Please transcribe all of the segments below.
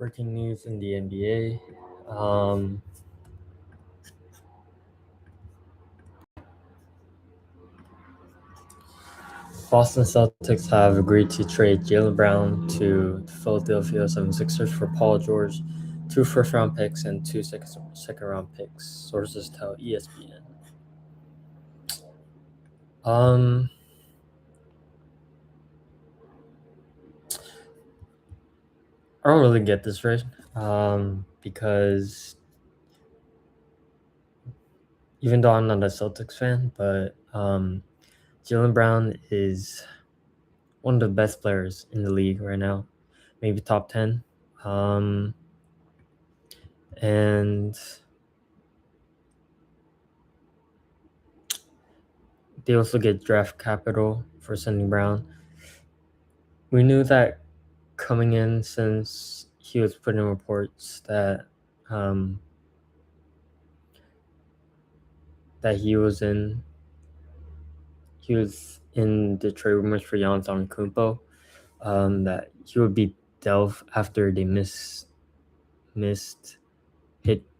Breaking news in the NBA. Boston Celtics have agreed to trade Jaylen Brown to the Philadelphia 76ers for Paul George, 2 first-round picks, and 2 second-round picks, sources tell ESPN. I don't really get this right, because even though I'm not a Celtics fan, but Jaylen Brown is one of the best players in the league right now, maybe top 10. And they also get draft capital for sending Brown. We knew that coming in, since he was putting in reports that that he was in the trade rumors for Giannis Antetokounmpo, that he would be dealt after they missed trading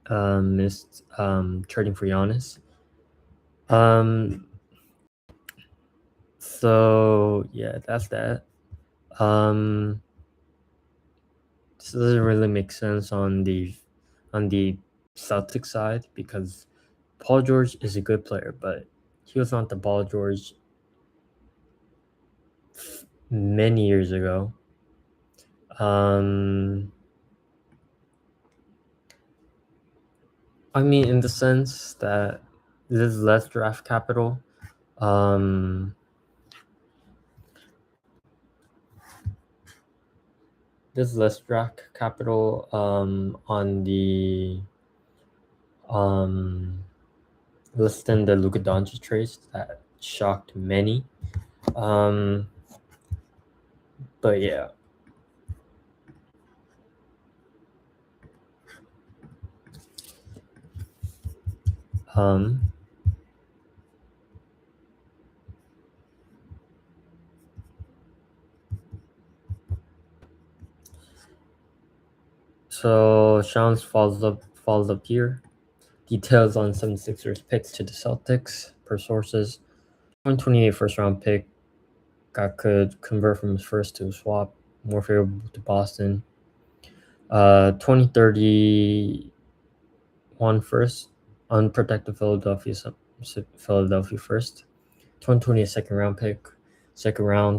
for Giannis. So yeah, that's that. This doesn't really make sense on the Celtics side, because Paul George is a good player, but he was not the Paul George many years ago. I mean, in the sense that there's less draft capital. There's less draft capital on the less than the Luka Doncic trades that shocked many. But yeah. So Shams follows up here. Details on 76ers picks to the Celtics per sources. 2028 first round pick could convert from his first to a swap, more favorable to Boston. 2031 first, unprotected Philadelphia first. 2020 second round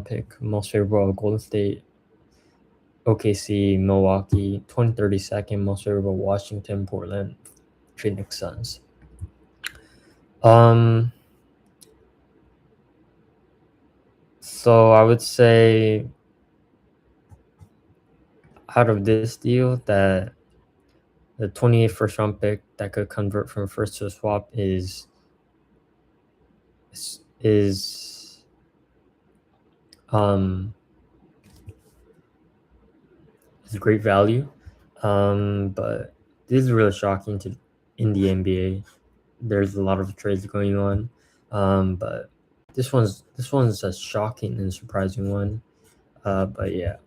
pick, most favorable Golden State, OKC, Milwaukee. 2030 second, most favorable Washington, Portland, Phoenix Suns. So I would say, out of this deal, that the 28th first round pick that could convert from first to a swap is great value. But this is really shocking in the NBA. There's a lot of trades going on, but this one's a shocking and surprising one. But yeah.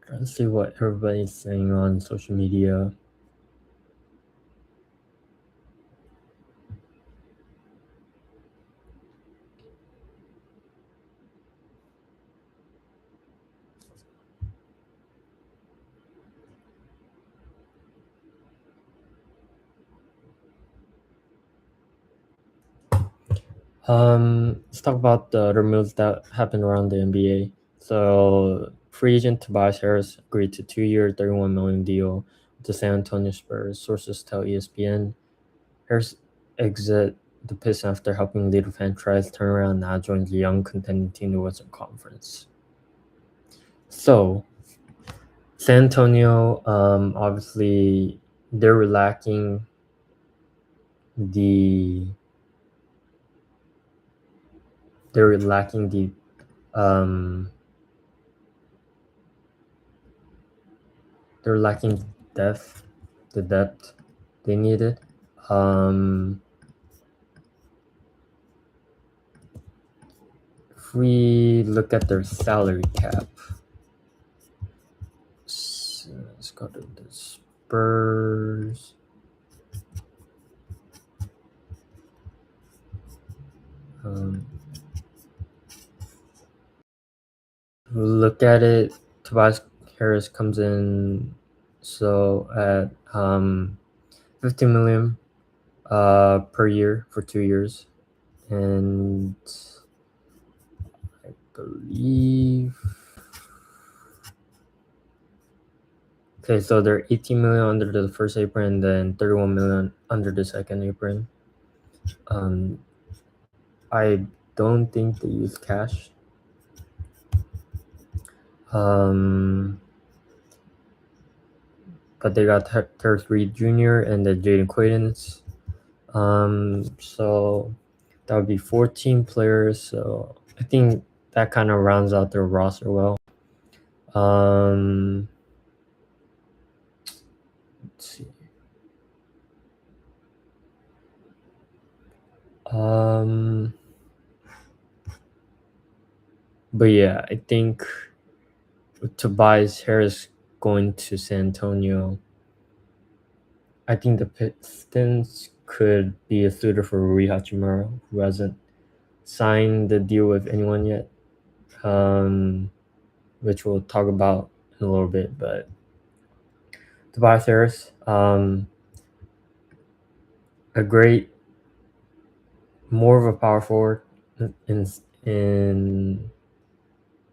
Trying to see what everybody's saying on social media. Let's talk about the other moves that happened around the NBA. So, free agent Tobias Harris agreed to 2-year, $31 million deal with the San Antonio Spurs. Sources tell ESPN. Harris exit the Pistons after helping lead the franchise turn around, now joins the young contending team in the Western Conference. So, San Antonio, obviously, they're lacking the they're lacking the um, they're lacking depth, the depth they needed. Um, if we look at their salary cap, let's go to the Spurs. Look at it. Tobias Harris comes in so at 15 million per year for 2 years, and I believe okay, so they're 18 million under the first apron, and then 31 million under the second apron. I don't think they use cash. But they got Terrence Reed Jr. and then Jaden Quaidens. So that would be 14 players. So I think that kind of rounds out their roster well. Let's see. But yeah, I think with Tobias Harris going to San Antonio, I think the Pistons could be a suitor for Rui Hachimura, who hasn't signed the deal with anyone yet, which we'll talk about in a little bit. But Tobias Harris, a great, more of a power forward in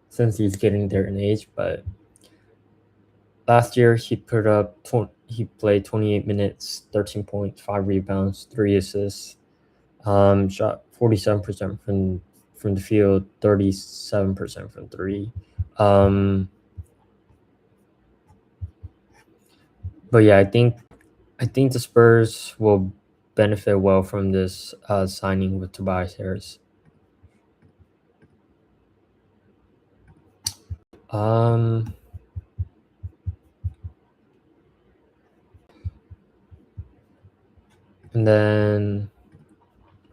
since he's getting there in age. But last year he played 28 minutes, 13 points, 5 rebounds, 3 assists. Shot 47% from the field, 37% from 3. But yeah, I think the Spurs will benefit well from this signing with Tobias Harris. And then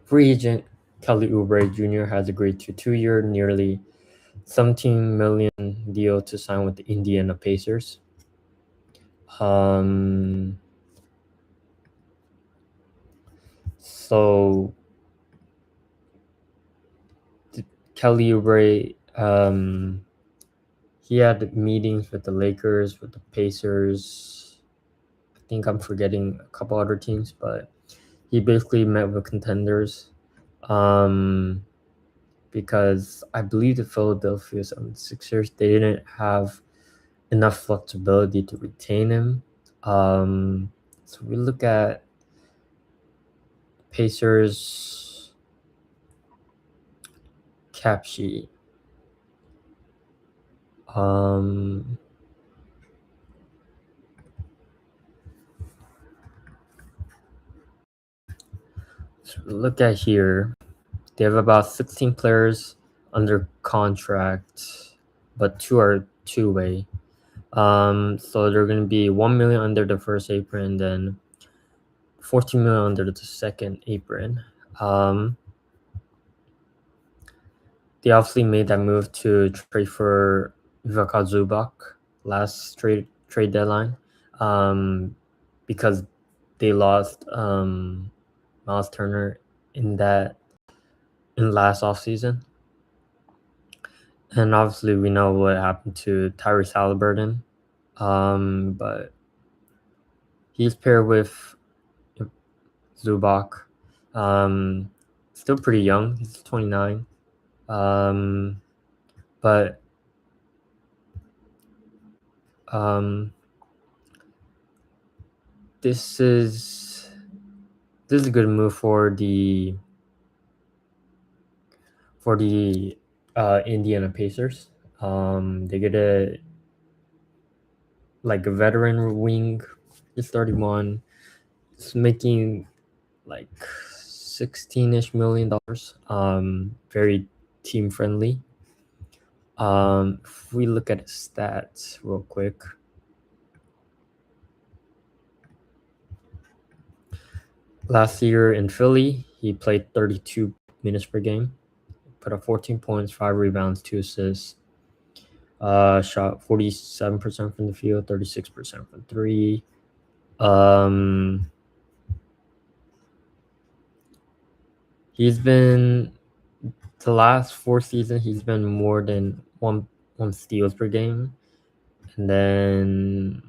free agent Kelly Oubre Jr. has agreed to 2-year, nearly $17 million deal to sign with the Indiana Pacers. So Kelly Oubre, he had meetings with the Lakers, with the Pacers. I think I'm forgetting a couple other teams, but he basically met with contenders. Because I believe the Philadelphia 76ers, they didn't have enough flexibility to retain him. So we look at Pacers cap sheet. So we look at here. They have about 16 players under contract, but 2 are two-way. So they're going to be 1 million under the first apron, then 14 million under the second apron. They obviously made that move to trade for Ivica Zubac last trade deadline, because they lost Miles Turner in last offseason. And obviously we know what happened to Tyrese Halliburton. But he's paired with Zubac. Still pretty young. He's 29. But this is a good move for the Indiana Pacers. They get a veteran wing. He's 31. It's making like $16-ish million. Very team friendly. If we look at his stats real quick, last year in Philly, he played 32 minutes per game, put up 14 points, 5 rebounds, 2 assists. Shot 47% from the field, 36% from three. He's been the last 4 seasons. He's been more than one steals per game, and then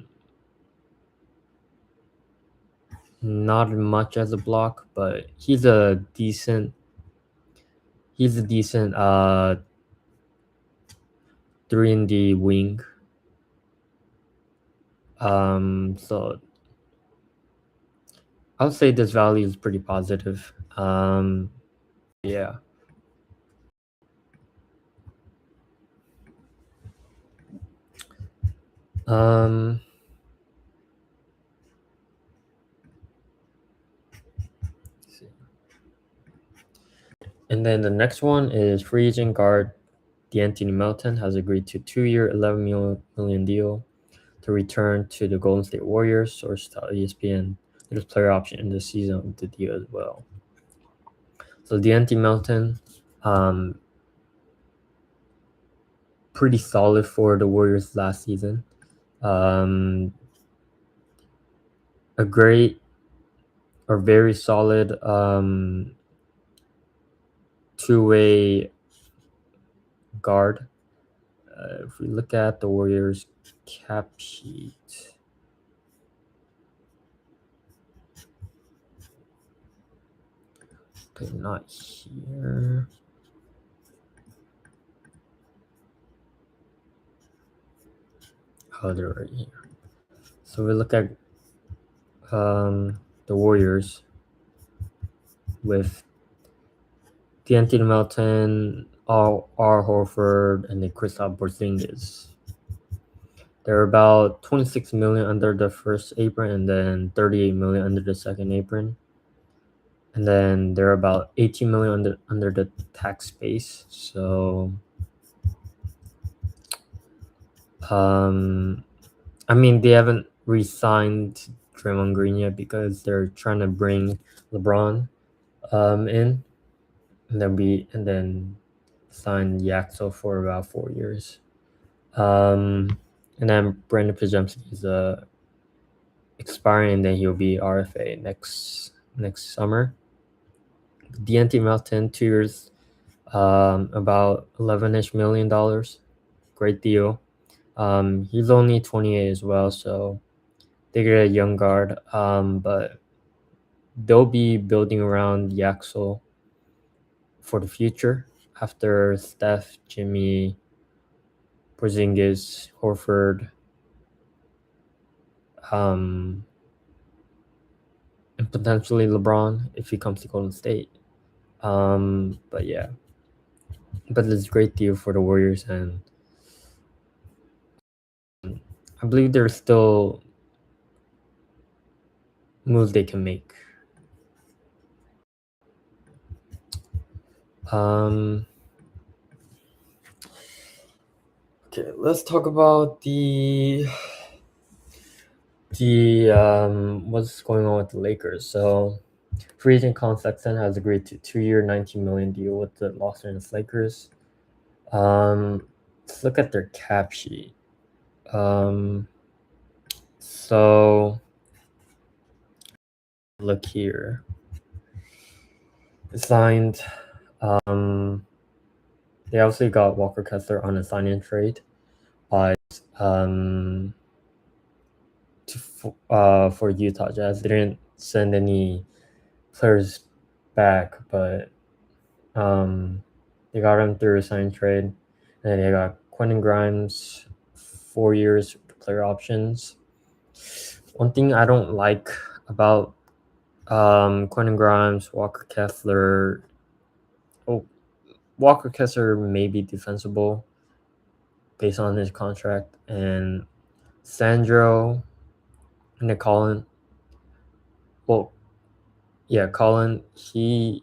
not much as a block, but he's a decent 3 and D wing. So I would say this value is pretty positive. Yeah. Um, let's see. And then the next one is free agent guard D'Anthony Melton has agreed to 2-year, $11 million deal to return to the Golden State Warriors. Source tell ESPN there's player option in the season of the deal as well. So D'Anthony Melton, pretty solid for the Warriors last season. A great or very solid two-way guard. If we look at the Warriors cap sheet, okay, not here. Oh, they're right here. So we look at the Warriors with D'Anthony Melton, R. Horford, and then Kristaps Porzingis. They're about 26 million under the first apron, and then 38 million under the second apron, and then they're about 18 million under the tax base. So, I mean, they haven't re-signed Draymond Green yet because they're trying to bring LeBron in, and then sign Yaxel for about 4 years. And then Brandon Pajemski is expiring, and then he'll be RFA next summer. D'Anthony Melton, 2 years, about $11-ish million. Great deal. He's only 28 as well, so they get a young guard. But they'll be building around Yaxel for the future after Steph, Jimmy, Porzingis, Horford, and potentially LeBron if he comes to Golden State. But yeah, but it's a great deal for the Warriors, and I believe there's still moves they can make. Okay, let's talk about the what's going on with the Lakers. So, free agent Colin Sexton has agreed to 2-year, $19 million deal with the Los Angeles Lakers. Let's look at their cap sheet. So look here. They signed. They also got Walker Kessler on a sign-in trade, but for Utah Jazz, they didn't send any players back, but they got him through a sign trade, and they got Quentin Grimes, 4 years player options. One thing I don't like about Quentin Grimes, Walker Kessler. Oh, Walker Kessler may be defensible based on his contract, and Sandro and Colin. Well, yeah, Colin. I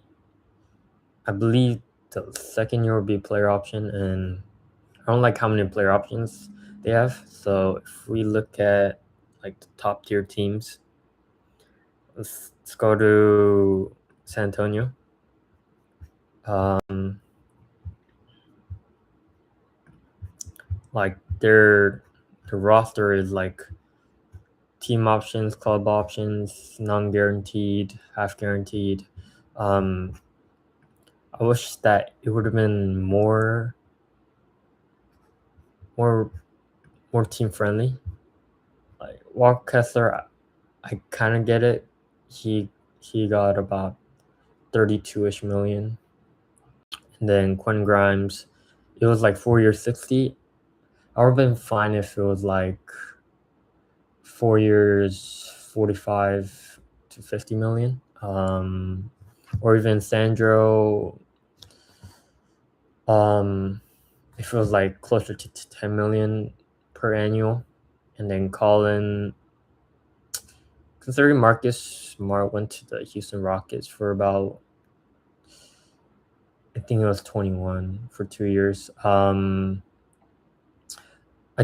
believe the second year will be player option, and I don't like how many player options they have. So if we look at like the top tier teams, let's go to San Antonio. Um, like their roster is like team options, club options, non-guaranteed, half guaranteed. Um, I wish that it would have been more more team friendly. Like Walker Kessler, I kind of get it. He he got about 32-ish million, and then Quentin Grimes, it was like 4 years 60. I would have been fine if it was like 4 years 45 to 50 million. Or even Sandro, if it was like closer to 10 million per annual. And then Colin, considering Marcus Smart went to the Houston Rockets for about, I think it was 21 for 2 years. I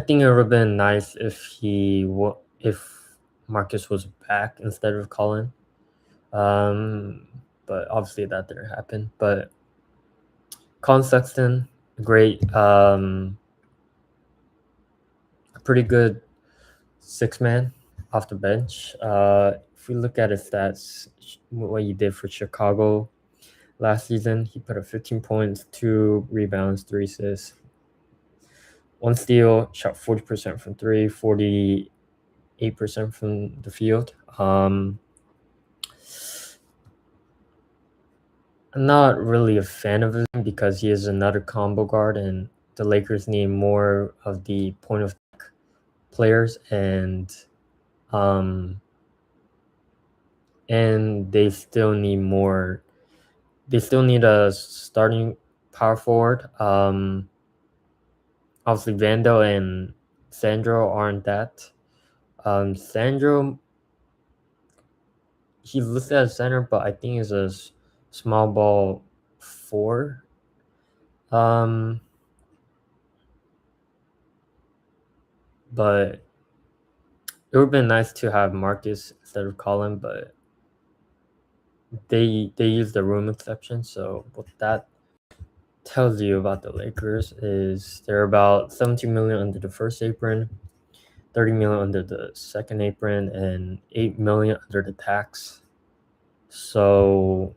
think it would have been nice if Marcus was back instead of Colin. But obviously that didn't happen. But Colin Sexton, great, a pretty good six man off the bench. If we look at his stats, what he did for Chicago last season, he put up 15 points, 2 rebounds, 3 assists, 1 steal, shot 40% from three, 48% from the field. I'm not really a fan of him because he is another combo guard, and the Lakers need more of the point of players, um, and they still need more. They still need a starting power forward. Obviously, Vando and Sandro aren't that. Sandro, he's listed as center, but I think he's a small ball four. But it would have been nice to have Marcus instead of Colin, but they use the room exception. So what that tells you about the Lakers is they're about 17 million under the first apron, 30 million under the second apron, and 8 million under the tax. So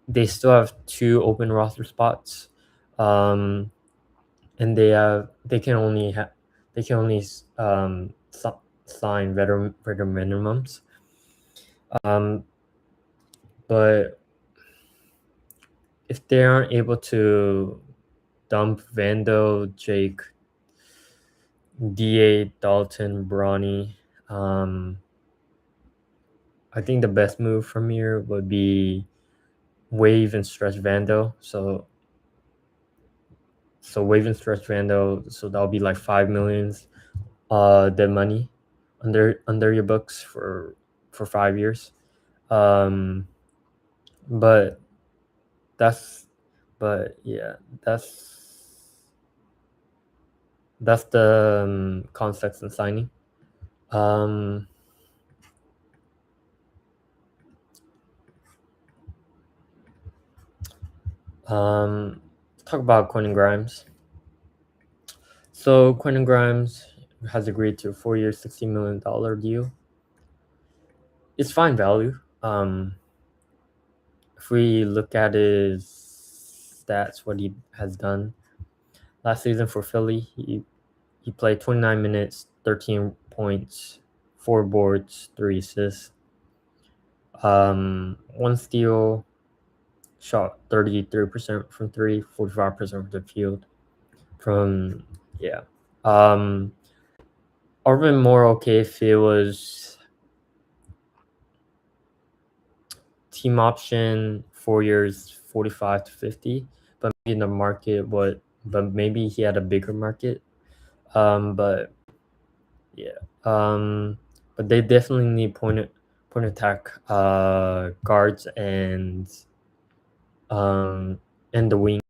they still have 2 open roster spots, and they can only sign veteran minimums. But if they aren't able to dump Vando, Jake, Da, Dalton, Bronny, I think the best move from here would be waive and stretch Vando. So waive and stretch Vando. So that'll be like 5 millions dead money under your books for 5 years. But that's but yeah, that's the context and signing. Um, talk about Quentin Grimes. So Quentin Grimes has agreed to a 4-year, $60 million deal. It's fine value. If we look at his stats, what he has done last season for Philly, he played 29 minutes, 13 points, 4 boards, 3 assists, 1 steal, shot 33% from three, 45% from the field. I would have been more okay if it was team option 4 years, 45 to 50, but maybe in the market, but maybe he had a bigger market. But yeah, but they definitely need point attack guards and the wing.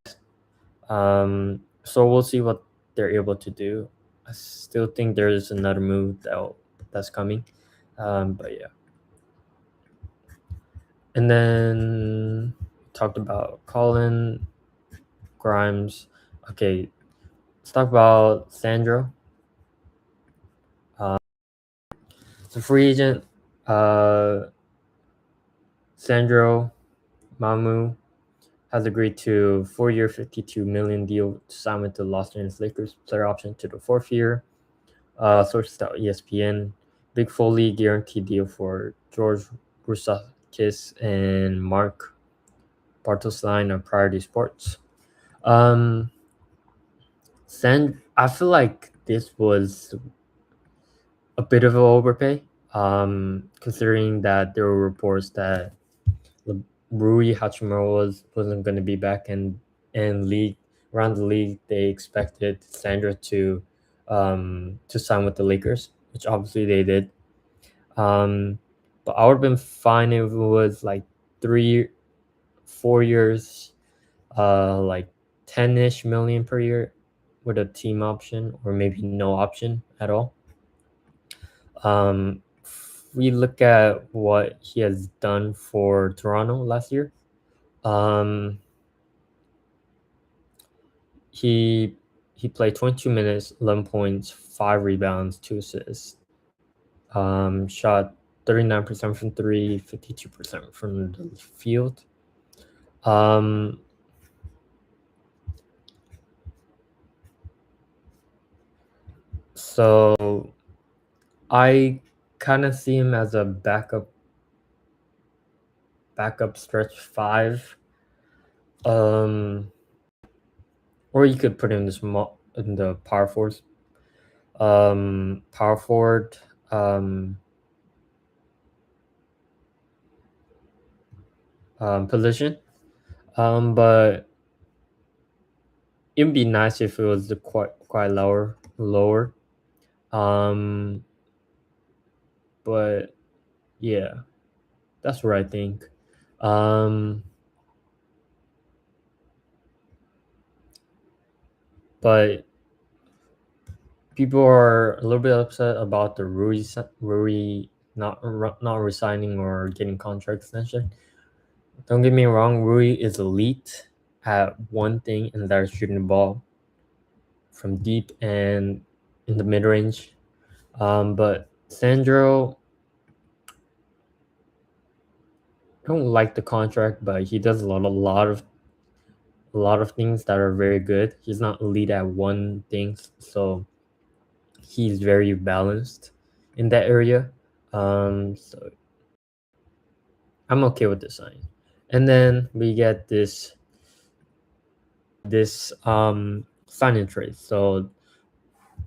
So we'll see what they're able to do. I still think there's another move that's coming. But yeah. And then talked about Colin, Grimes. Okay, let's talk about Sandro. It's a free agent. Sandro Mamu has agreed to 4-year, $52 million deal to sign with the Los Angeles Lakers. Player option to the fourth year. Sources out ESPN. Big Foley guarantee deal for George Rusakis and Mark Bartelsline of Priority Sports. I feel like this was a bit of an overpay, considering that there were reports that Rui Hachimura wasn't going to be back, and league around the league they expected Sandra to sign with the Lakers, which obviously they did. But I would have been fine if it was like 4 years, like 10-ish million per year with a team option, or maybe no option at all. If we look at what he has done for Toronto last year. He played 22 minutes, 11 points, 5 rebounds, 2 assists. Shot 39% from 3, 52% from the field. So I kind of see him as a backup stretch 5. Or you could put him in the power forward. Position. But it'd be nice if it was the quite lower. But yeah, that's what I think. But people are a little bit upset about the Rui not resigning or getting contract extension. Don't get me wrong, Rui is elite at one thing, and that is shooting the ball from deep and in the mid range. But Sandro, I don't like the contract, but he does a lot of things that are very good. He's not elite at one thing, so he's very balanced in that area. So I'm okay with the sign. And then we get this sign-in trade. So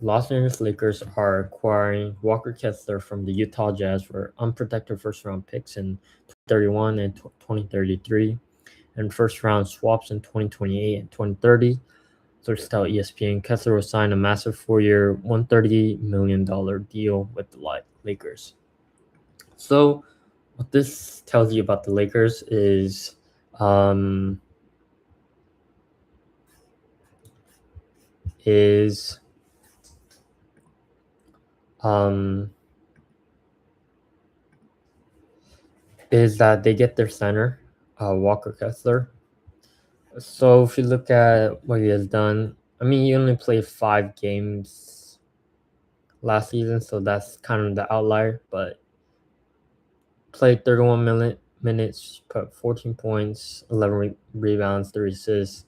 Los Angeles Lakers are acquiring Walker Kessler from the Utah Jazz for unprotected first-round picks in 2031 and 2033, and first-round swaps in 2028 and 2030. Sources tell ESPN Kessler will sign a massive 4-year, $130 million deal with the Lakers. So what this tells you about the Lakers is is that they get their center, Walker Kessler. So if you look at what he has done, I mean, he only played 5 games last season, so that's kind of the outlier. But played 31 minutes, put 14 points, 11 rebounds, 3 assists.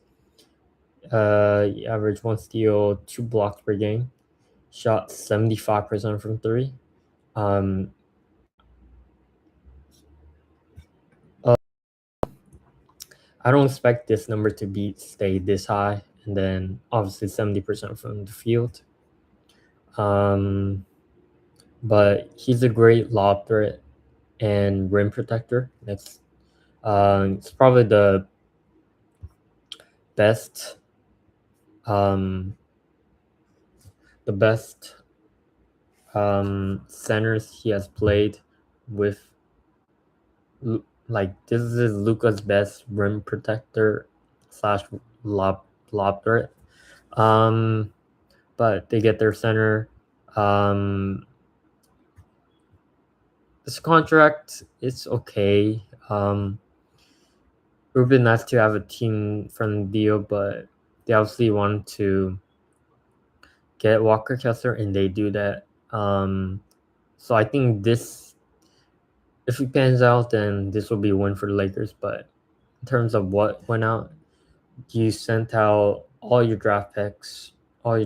He averaged 1 steal, 2 blocks per game. Shot 75% from 3. I don't expect this number to stay this high, and then obviously 70% from the field. But he's a great lob threat and rim protector. It's probably best, um, the best centers he has played with. Like this is Luca's best rim protector slash lob threat. Um, but they get their center. Um, this contract it's okay. It would be nice to have a team friendly deal, but they obviously want to get Walker Kessler, and they do that. So I think this, if it pans out, then this will be a win for the Lakers. But in terms of what went out, you sent out all your draft picks, for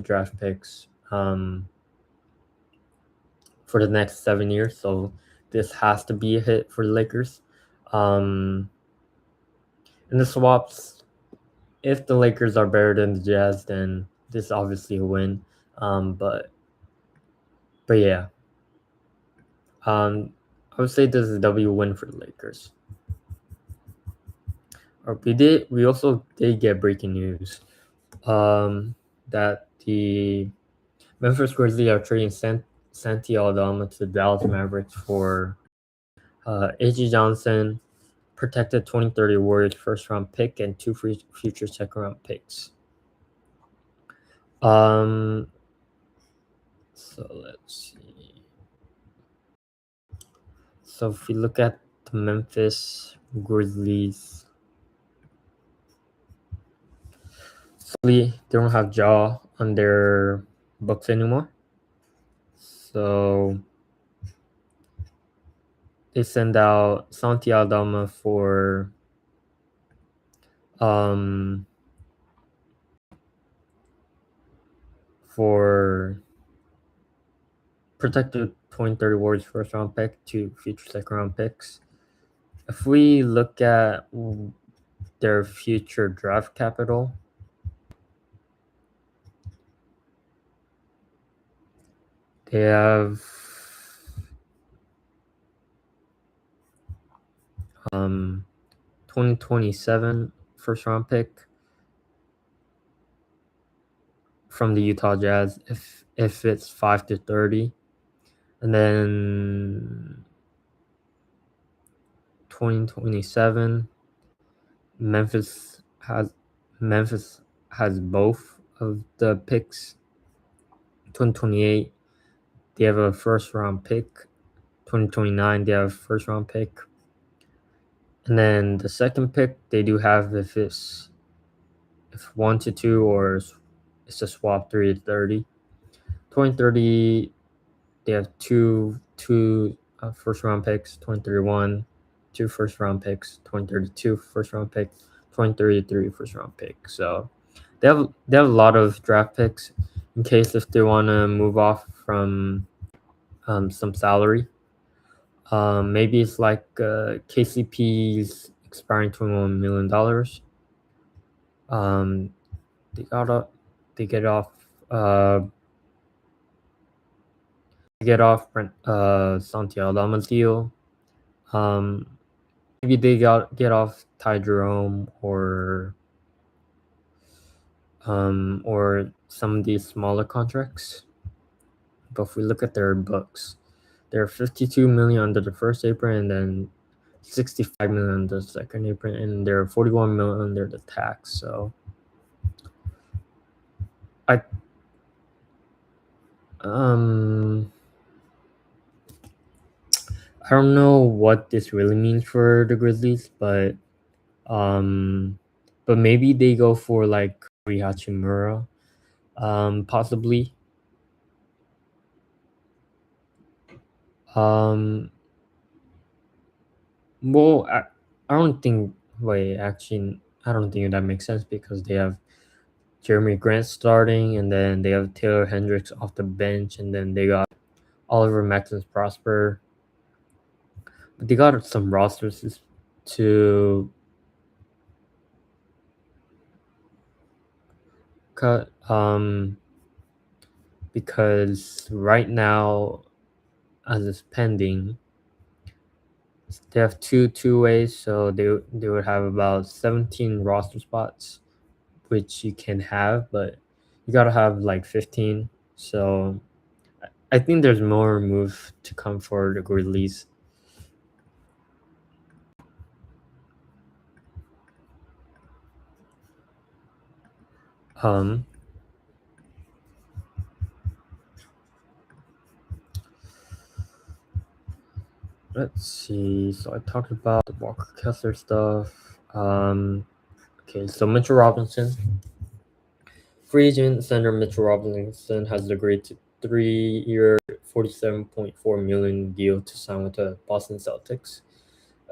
the next 7 years. So this has to be a hit for the Lakers. Um, and the swaps, if the Lakers are better than the Jazz, then this is obviously a win. But yeah, I would say this is a W win for the Lakers. Or we also did get breaking news, that the Memphis Grizzlies are trading Santi Aldama to the Dallas Mavericks for A.J. Johnson, protected 2030 Warriors first round pick, and two future second round picks. So let's see. So if we look at the Memphis Grizzlies, sadly they don't have Jaw on their books anymore. So they send out Santi Aldama um for protected 2030 Warriors first round pick, two future second round picks. If we look at their future draft capital, they have 2027 first round pick from the Utah Jazz if it's 5 to 30, and then 2027 Memphis Memphis has both of the picks. 2028 they have a first round pick. 2029 they have a first round pick. And then the second pick they do have if 1 to 2 or it's a swap 3 to 30. 2030 they have two first round picks. 2031 two first round picks. 2032 first round pick. 2033 first round pick. So they have a lot of draft picks in case if they want to move off from some salary. Maybe it's like KCP's expiring $21 million. Um, they got up, they get off, uh, Santi Aldama's deal. Maybe they get off Ty Jerome or some of these smaller contracts. But if we look at their books, they're 52 million under the first apron, and then 65 million under the second apron, and they're 41 million under the tax. So I um I don't know what this really means for the Grizzlies, um but maybe they go for like Rui Hachimura, possibly. Um well I don't think wait actually I don't think that makes sense because they have Jeremy Grant starting, and then they have Taylor Hendricks off the bench, and then they got Oliver Maxence Prosper. But they got some rosters to cut, because right now, as it's pending, They have two ways, so they would have about 17 roster spots, which you can have, but you gotta have like 15. So I think there's more move to come for the Grizzlies. Um, let's see. So I talked about the Walker Kessler stuff. Okay, so Mitchell Robinson, free agent center Mitchell Robinson has agreed to 3-year, 47.4 million deal to sign with the Boston Celtics.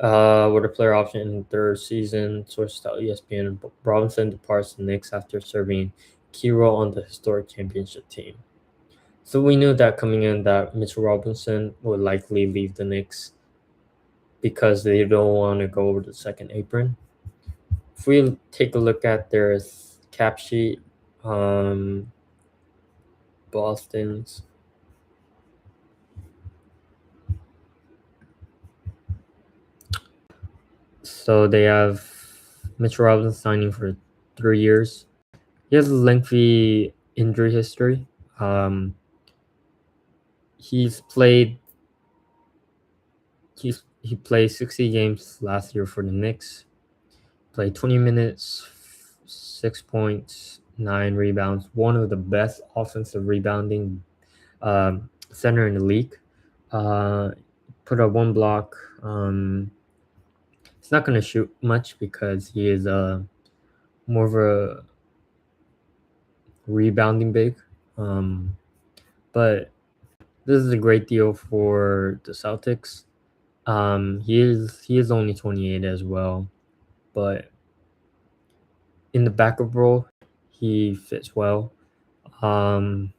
With a player option in the third season, sources tell ESPN Robinson departs the Knicks after serving a key role on the historic championship team. So we knew that coming in that Mitchell Robinson would likely leave the Knicks because they don't want to go over the second apron. If we take a look at their cap sheet, um, Boston's, so they have Mitchell Robinson signing for 3 years. He has a lengthy injury history. Um, he's played he played 60 games last year for the Knicks. Played 20 minutes, 6 points, 9 rebounds. One of the best offensive rebounding center in the league. Uh, put up one block. He's not going to shoot much because he is more of a rebounding big. Um, but this is a great deal for the Celtics. He is only 28 as well, but in the backup role, he fits well. Um,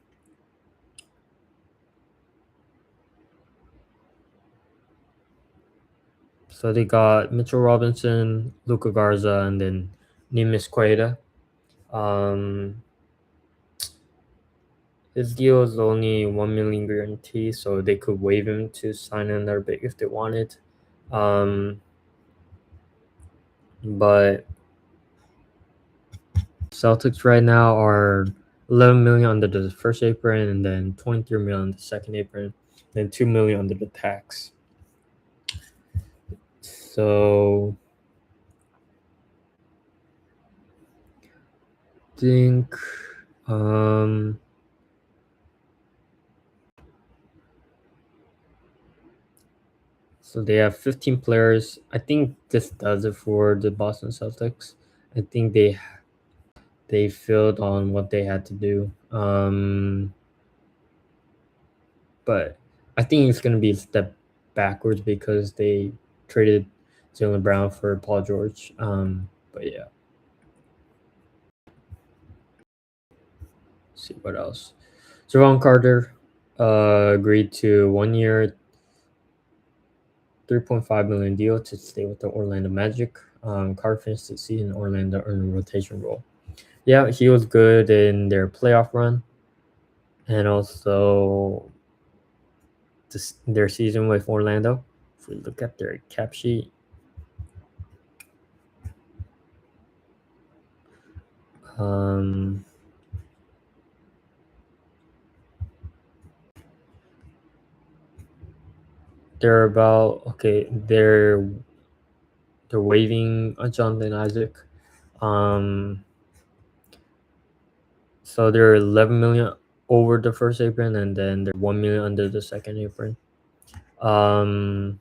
so they got Mitchell Robinson, Luca Garza, and then Neemias Queta. Um, his deal is only 1 million guarantee, so they could waive him to sign another big if they wanted. Um, but Celtics right now are 11 million under the first apron, and then 23 million on the second apron, then 2 million under the tax. So think um so they have 15 players. I think this does it for the Boston Celtics. I think they filled on what they had to do. But I think it's going to be a step backwards because they traded Jalen Brown for Paul George. But yeah, let's see what else. Javon Carter agreed to 1 year, 3.5 million deal to stay with the Orlando Magic. Carter finished the season in Orlando in a rotation role. Yeah, he was good in their playoff run, and also their season with Orlando. If we look at their cap sheet, um, they're about okay. They're waiving Jonathan Isaac. Um, so they're 11 million over the first apron, and then they're 1 million under the second apron. Um,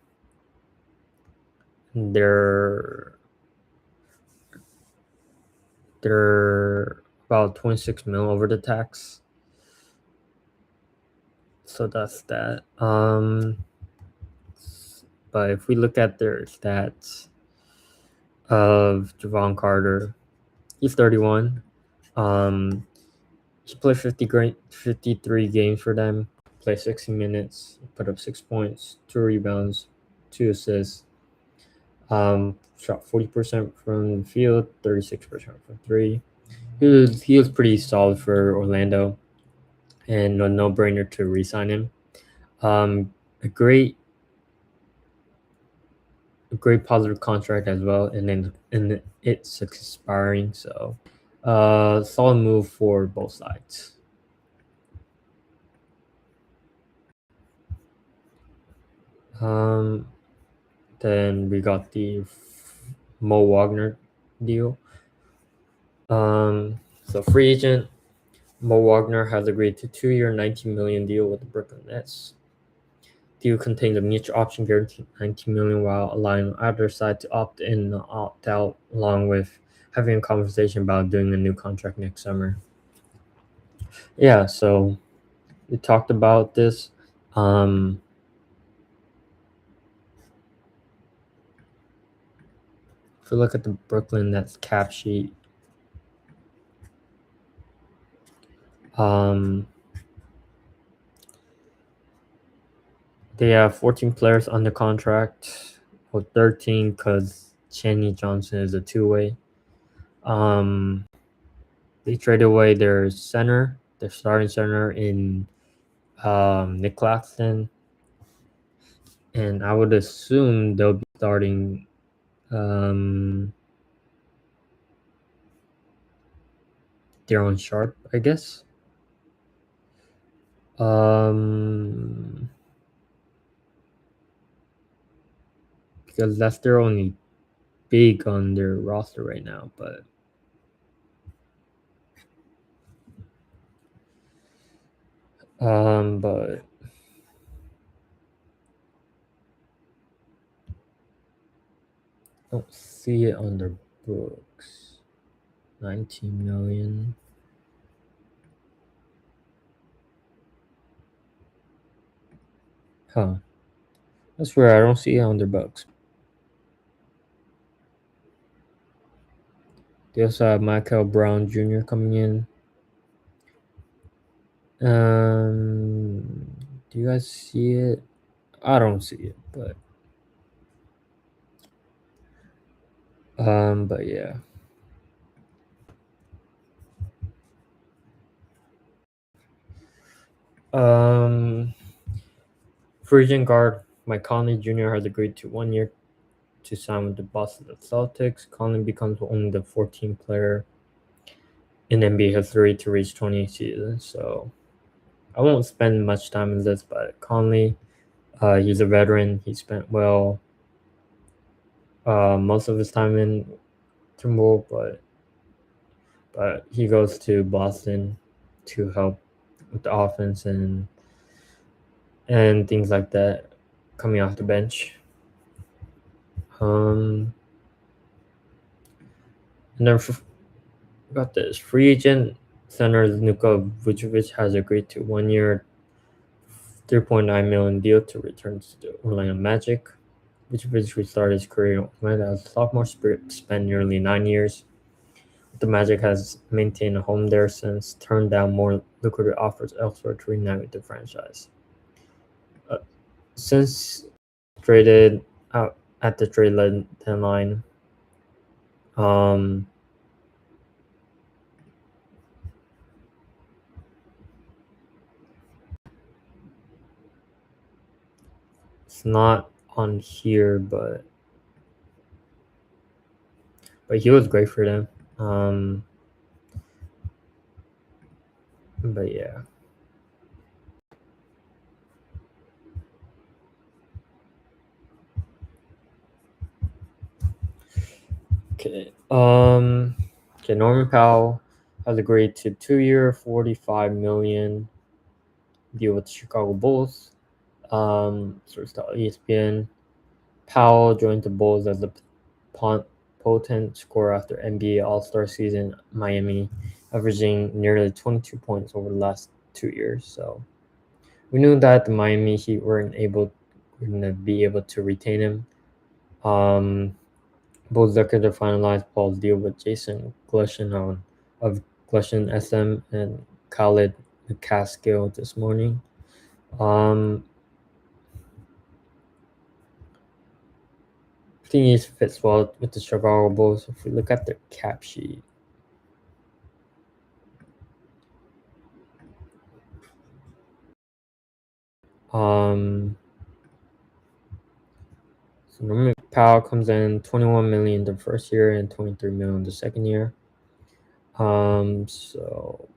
they're they're about 26 mil over the tax. So that's that. But if we look at their stats of Javon Carter, he's 31. Um, he played 53 games for them, played 60 minutes, put up 6 points, 2 rebounds, 2 assists. Shot 40% from the field, 36% from three. He was pretty solid for Orlando, and a no-brainer to re-sign him. A great a great positive contract as well, and it's expiring. So, solid move for both sides. Um, then we got the Mo Wagner deal. So free agent Mo Wagner has agreed to 2-year, 19 million deal with the Brooklyn Nets. Deal contains a mutual option guaranteed 19 million while allowing either side to opt in and opt out, along with having a conversation about doing a new contract next summer. Yeah, so we talked about this. Um, if we look at the Brooklyn Nets cap sheet, um, they have 14 players under contract, or 13 because Chaney Johnson is a two-way. Um, they traded away their center, their starting center in Nick Claxton, and I would assume they'll be starting Darren Sharp, I guess. Um, because that's their only big on their roster right now, but I don't see it on their books. 19 million. Huh. That's where I don't see it on their books. They also have Michael Brown Jr. coming in. Do you guys see it? I don't see it, but yeah. Um, Free agent guard Mike Conley Jr. has agreed to 1 year to sign with the Boston Celtics. Conley becomes only the 14th player in NBA history to reach 20 seasons. So I won't spend much time on this, but Conley, he's a veteran. He spent most of his time in Timberwolves, but he goes to Boston to help with the offense and things like that coming off the bench. Um, and then got this free agent center Luka Vucevic has agreed to 1 year, 3.9 million deal to return to the Orlando Magic. Vucevic restarted his career in Orlando as a sophomore, spent nearly 9 years. The Magic has maintained a home there since, turned down more lucrative offers elsewhere to reunite with the franchise. Since traded out at the trade deadline, um, it's not on here, but he was great for them. But yeah. Okay. Okay. Norman Powell has agreed to 2 year, 45 million deal with the Chicago Bulls. Source ESPN. Powell joined the Bulls as a potent scorer after NBA All-Star season Miami, averaging nearly 22 points over the last 2 years. So we knew that the Miami Heat were going to be able to retain him. Bulls looking to finalize Paul's deal with Jason Glushin of Glushin SM and Khalid McCaskill this morning. I think he fits well with the Chicago Bulls. If we look at their cap sheet, so Norman Powell comes in 21 million the first year and 23 million the second year. So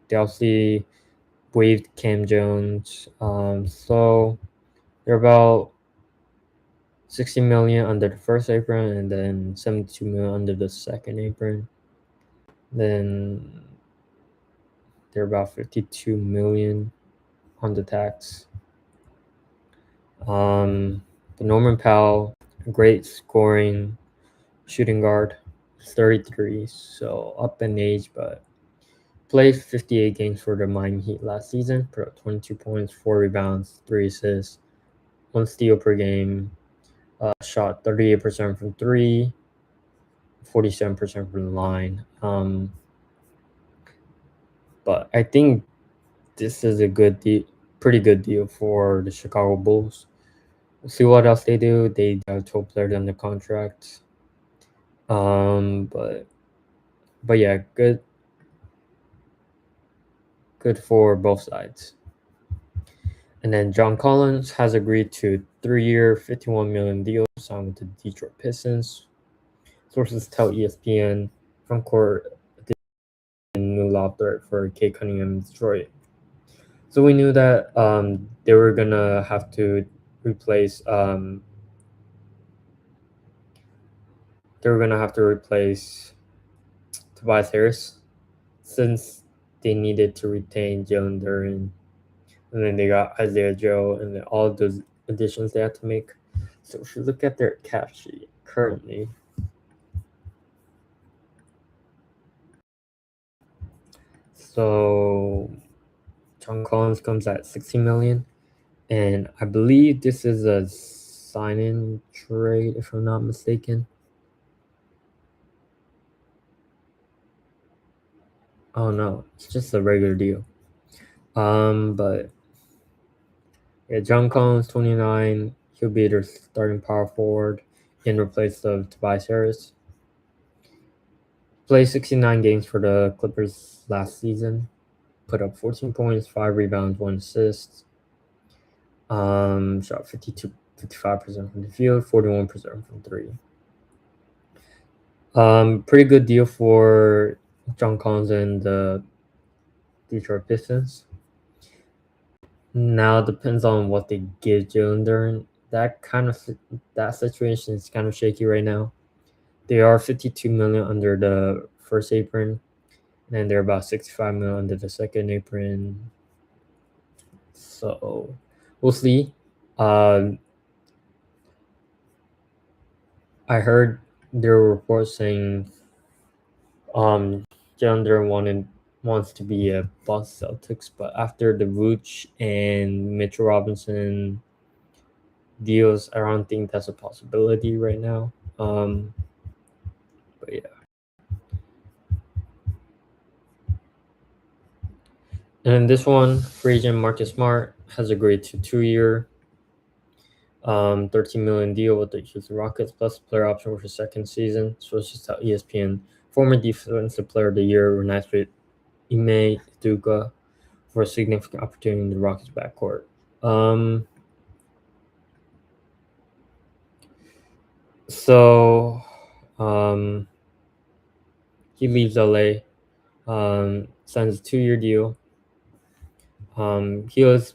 they obviously waived Cam Jones. So they're about 60 million under the first apron and then 72 million under the second apron. Then they're about 52 million on the tax. But Norman Powell, great scoring shooting guard, 33, so up in age, but played 58 games for the Miami Heat last season, put up 22 points, 4 rebounds, 3 assists, 1 steal per game, shot 38% from 3, 47% from the line. But I think this is a good deal, pretty good deal for the Chicago Bulls. We'll see what else they do. They have 12 players under contract. But yeah, good for both sides. And then John Collins has agreed to 3-year, $51 million deal signed with the Detroit Pistons. Sources tell ESPN front court new law threat for Kate Cunningham in Detroit. So we knew that they were gonna have to replace Tobias Harris since they needed to retain Jalen Duren, and then they got Isaiah Joe, and then all of those additions they had to make. So if you look at their cap sheet currently, so John Collins comes at 60 million, and I believe this is a sign-in trade, if I'm not mistaken. Oh no, it's just a regular deal. But yeah, John Collins, 29, he'll be their starting power forward in replace of Tobias Harris. Played 69 games for the Clippers last season. Put up 14 points, 5 rebounds, 1 assist. Shot 55% from the field, 41% from 3. Pretty good deal for John Collins and the Detroit Pistons. Now it depends on what they give Jalen Duren. That situation is kind of shaky right now. They are 52 million under the first apron, and they're about 65 million under the second apron. So we'll see. I heard there were reports saying Jalen Duren wants to be a Boston Celtics, but after the Vooch and Mitchell Robinson deals, I don't think that's a possibility right now. But yeah. And this one, free agent Marcus Smart has agreed to 2-year, 13 million deal with the Houston Rockets plus player option for his second season. So it's just how ESPN former defensive player of the year reunites with Ime Udoka for a significant opportunity in the Rockets backcourt. So he leaves LA, signs a 2-year deal. He was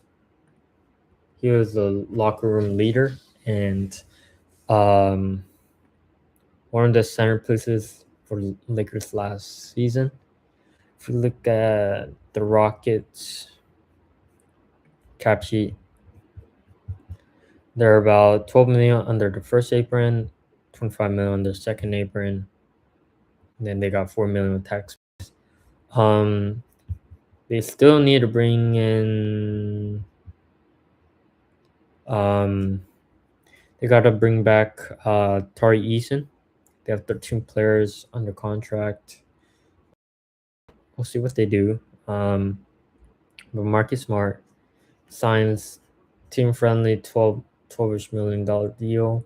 a locker room leader and one of the centerpieces for the Lakers last season. If you look at the Rockets cap sheet, they're about 12 million under the first apron, 25 million under the second apron, and then they got 4 million with tax. They still need to bring in they gotta bring back Tari Eason. They have 13 players under contract. We'll see what they do. But Marcus Smart signs team friendly $12 million deal.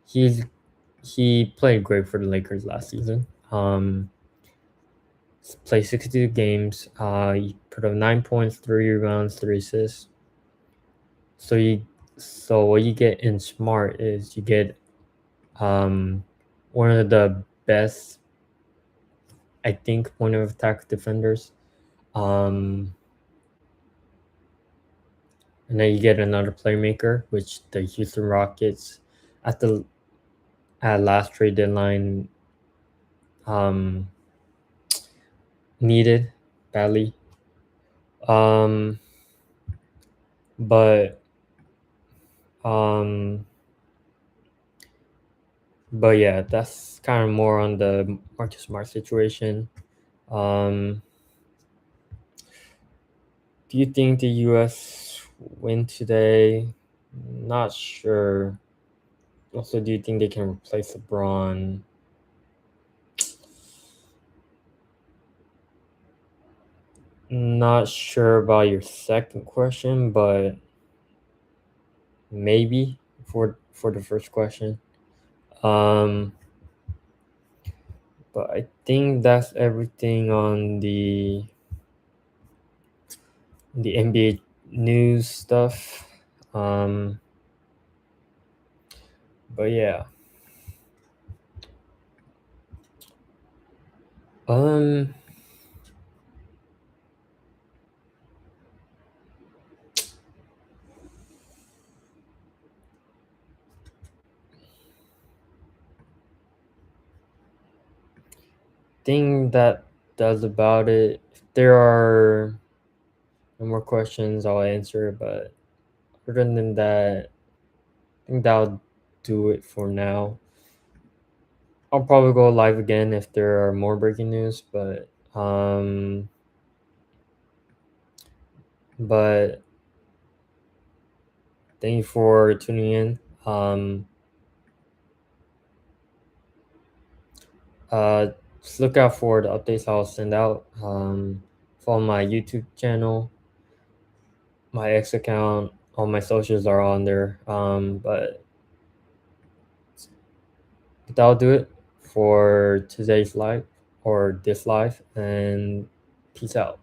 He played great for the Lakers last season. Played 62 games. He put up 9 points, 3 rebounds, 3 assists. So he So what you get in smart is you get one of the best, I think, point of attack defenders. Um, and then you get another playmaker, which the Houston Rockets at the at last trade deadline um, needed badly. Um, but um, but yeah, that's kind of more on the Marcus Smart situation. Um, do you think the U.S. win today? Not sure. Also, do you think they can replace LeBron? Not sure about your second question, but maybe for the first question. Um, but I think that's everything on the NBA news stuff. Um, but yeah. Um, think that does about it. If there are no more questions, I'll answer. But other than that, I think that'll do it for now. I'll probably go live again if there are more breaking news, but thank you for tuning in. Um, just look out for the updates I'll send out. Follow my YouTube channel, my X account, all my socials are on there. But that'll do it for today's live or this live, and peace out.